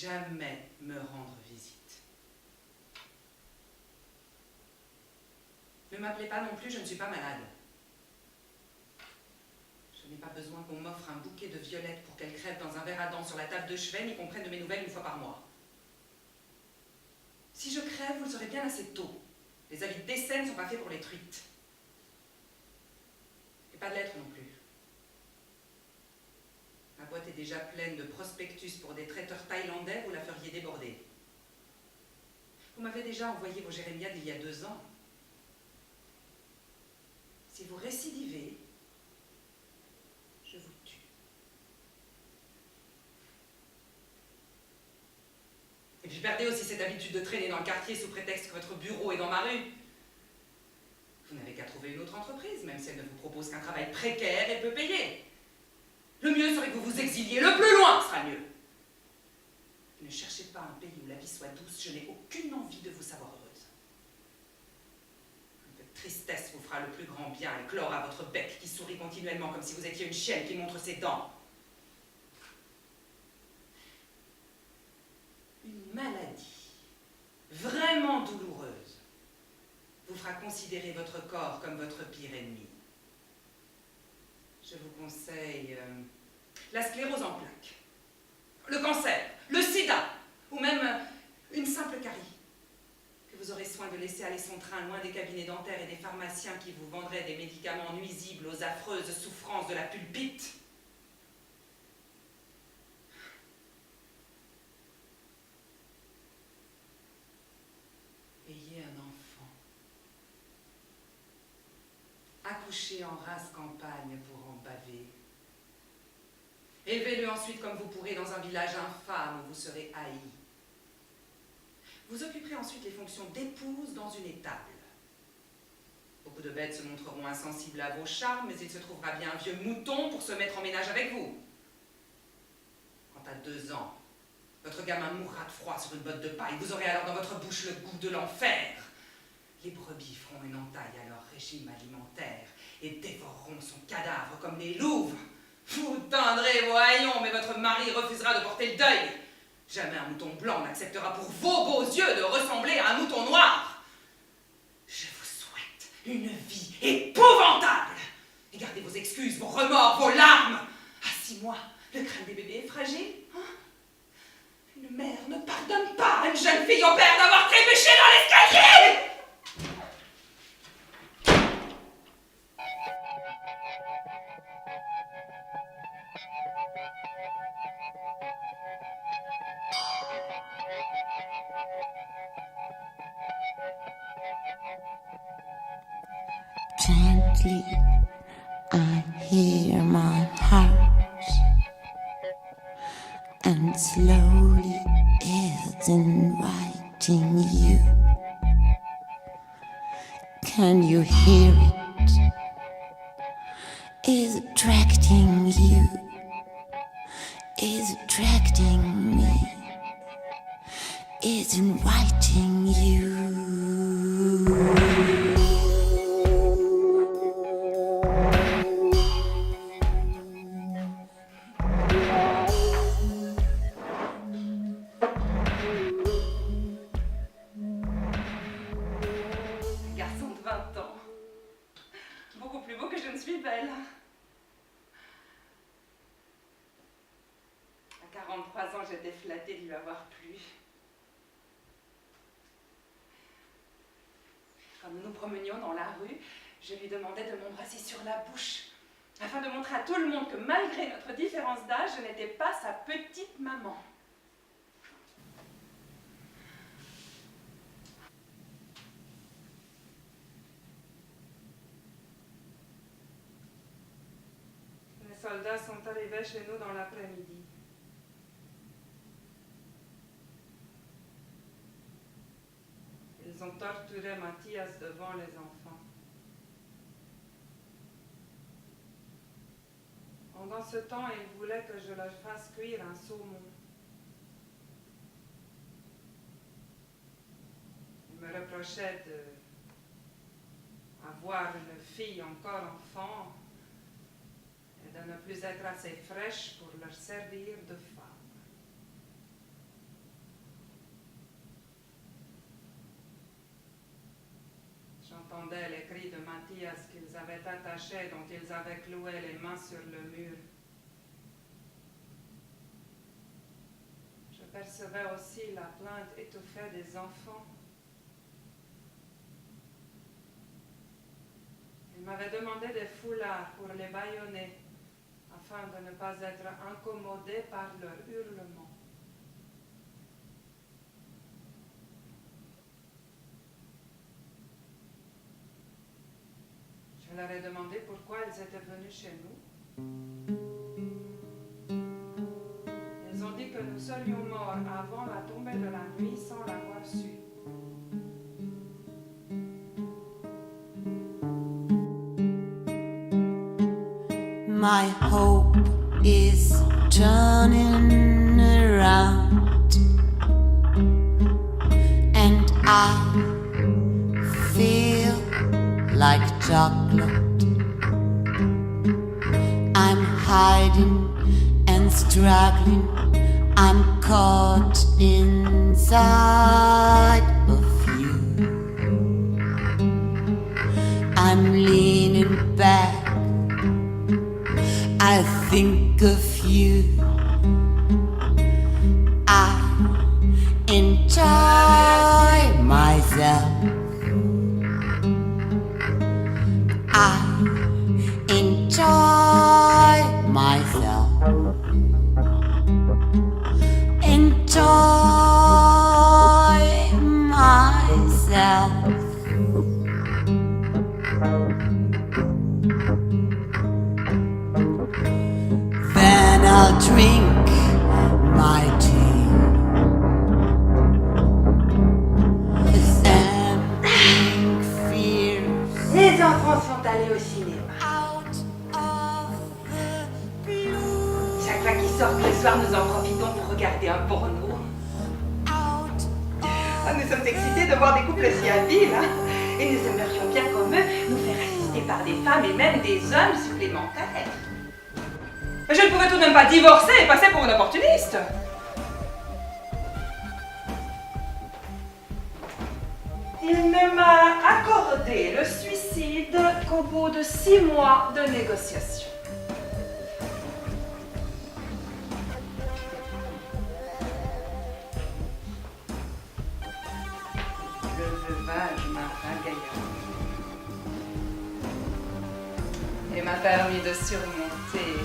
jamais me rendre visite. Ne m'appelez pas non plus, je ne suis pas malade. Je n'ai pas besoin qu'on m'offre un bouquet de violettes pour qu'elles crèvent dans un verre à dents sur la table de chevet, ni qu'on prenne de mes nouvelles une fois par mois. Si je crève, vous le saurez bien assez tôt. Les avis de décès ne sont pas faits pour les truites. Et pas de lettres non plus. Ma boîte est déjà pleine de prospectus pour des traiteurs thaïlandais, vous la feriez déborder. Vous m'avez déjà envoyé vos jérémiades il y a 2 ans. Si vous récidivez, je vous tue. Et puis perdez aussi cette habitude de traîner dans le quartier sous prétexte que votre bureau est dans ma rue. Vous n'avez qu'à trouver une autre entreprise, même si elle ne vous propose qu'un travail précaire et peu payé. Le mieux serait que vous vous exiliez, le plus loin sera mieux. Ne cherchez pas un pays où la vie soit douce, je n'ai aucune envie de vous savoir heureuse. Un peu de tristesse vous fera le plus grand bien et clora votre bec qui sourit continuellement comme si vous étiez une chienne qui montre ses dents. Une maladie vraiment douloureuse vous fera considérer votre corps comme votre pire ennemi. Je vous conseille la sclérose en plaques, le cancer, le sida, ou même une simple carie, que vous aurez soin de laisser aller son train loin des cabinets dentaires et des pharmaciens qui vous vendraient des médicaments nuisibles aux affreuses souffrances de la pulpite. Ayez un enfant. Accouchez en rase campagne pour en baver. Élevez-le ensuite comme vous pourrez dans un village infâme où vous serez haï. Vous occuperez ensuite les fonctions d'épouse dans une étable. Beaucoup de bêtes se montreront insensibles à vos charmes, mais il se trouvera bien un vieux mouton pour se mettre en ménage avec vous. Quant à 2 ans, votre gamin mourra de froid sur une botte de paille. Vous aurez alors dans votre bouche le goût de l'enfer. Les brebis feront une entaille à leur régime alimentaire et dévoreront son cadavre comme les louves. Vous teindrez vos haillons, mais votre mari refusera de porter le deuil. Jamais un mouton blanc n'acceptera pour vos beaux yeux de ressembler à un mouton noir. Je vous souhaite une vie épouvantable. Et gardez vos excuses, vos remords, vos larmes. À 6 mois, le crâne des bébés est fragile. Hein? Une mère ne pardonne pas à une jeune fille au père d'avoir trébuché dans l'escalier. Gently, I hear my heart, and slowly it's inviting you. Can you hear it? Is attracting you, is attracting me, is inviting you. J'étais flattée de lui avoir plu. Quand nous nous promenions dans la rue, je lui demandais de m'embrasser sur la bouche, afin de montrer à tout le monde que malgré notre différence d'âge, je n'étais pas sa petite maman. Les soldats sont arrivés chez nous dans l'après-midi. Ils ont torturé Mathias devant les enfants. Pendant ce temps, ils voulaient que je leur fasse cuire un saumon. Ils me reprochaient d'avoir une fille encore enfant et de ne plus être assez fraîche pour leur servir de femme. J'entendais les cris de Mathias qu'ils avaient attaché, dont ils avaient cloué les mains sur le mur. Je percevais aussi la plainte étouffée des enfants. Ils m'avaient demandé des foulards pour les bâillonner, afin de ne pas être incommodés par leurs hurlements. Je leur ai demandé pourquoi ils étaient venus chez nous. Ils ont dit que nous serions morts avant la tombée de la nuit sans l'avoir su. My hope is turning around, and I feel like chocolate. I'm hiding and struggling. I'm caught inside of you. I'm leaning back. I think of you. I enjoy myself. I enjoy myself. Enjoy myself. Then I'll drink my tea and think fierce. Les enfants sont allés au cinéma. Out of the blue. Chaque fois qu'ils sortent le soir, nous en profitons pour regarder un porno. Out Ah, nous sommes excités de voir des couples si habiles, hein. Et nous aimerions bien comme eux nous faire assister par des femmes et même des hommes supplémentaires. Mais je ne pouvais tout de même pas divorcer et passer pour une opportuniste. Il ne m'a accordé le suicide qu'au bout de 6 mois de négociations. Le veuvage m'a ragaillardi Et m'a permis de surmonter